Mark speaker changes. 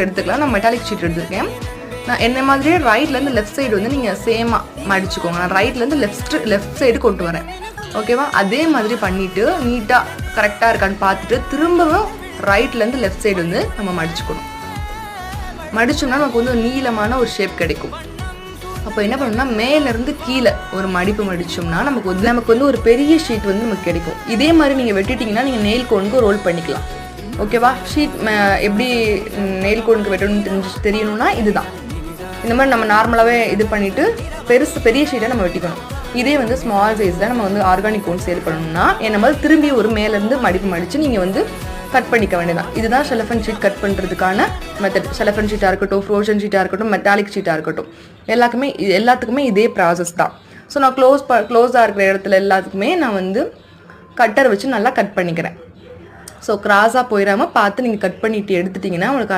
Speaker 1: எடுத்துக்கலாம். நான் metallic sheet எடுத்துருக்கேன். நான் என்ன மாதிரியே ரைட்லேருந்து லெஃப்ட் சைடு வந்து நீங்கள் சேமாக மடிச்சுக்கோங்க. நான் ரைட்லேருந்து லெஃப்ட் சைடு கொண்டு வரேன். ஓகேவா? அதே மாதிரி பண்ணிவிட்டு நீட்டாக கரெக்டாக இருக்கான்னு பார்த்துட்டு திரும்பவும் ரைட்லேருந்து லெஃப்ட் சைடு வந்து நம்ம மடிச்சுக்கணும். மடிச்சோம்னா நமக்கு வந்து நீளமான ஒரு ஷேப் கிடைக்கும். அப்போ என்ன பண்ணணும்னா மேலேருந்து கீழே ஒரு மடிப்பு மடித்தோம்னா நமக்கு வந்து ஒரு பெரிய ஷீட் வந்து நமக்கு கிடைக்கும். இதே மாதிரி நீங்கள் வெட்டிட்டிங்கன்னா நீங்கள் நெயில் கோனுக்கு ரோல் பண்ணிக்கலாம். ஓகேவா? ஷீட் எப்படி நெயில் கோனுக்கு வெட்டணும்னு தெரியணும்னா இதுதான். இந்த மாதிரி நம்ம நார்மலாகவே இது பண்ணிவிட்டு பெரிய ஷீட்டை நம்ம வெட்டிக்கணும். இதே வந்து ஸ்மால் சைஸில் நம்ம வந்து ஆர்கானிக் கோன் சேல் பண்ணணும்னா என்ன மாதிரி திரும்பி ஒரு மேலேருந்து மடிப்பு மடித்து நீங்கள் வந்து கட் பண்ணிக்க வேண்டியதான். இதுதான் ஷெலஃபன் ஷீட் கட் பண்ணுறதுக்கான மெத்தட். ஷெலஃபன் ஷீட்டாக இருக்கட்டும், ஃப்ரோஷன் ஷீட்டாக இருக்கட்டும், மெட்டாலிக் ஷீட்டாக இருக்கட்டும், எல்லாத்துக்குமே இதே ப்ராசஸ் தான். ஸோ நான் க்ளோஸாக இருக்கிற இடத்துல எல்லாத்துக்குமே நான் வந்து கட்டர் வச்சு நல்லா கட் பண்ணிக்கிறேன். ஸோ கிராஸாக போயிடாமல் பார்த்து நீங்கள் கட் பண்ணிட்டு எடுத்துட்டிங்கன்னா உங்களுக்கு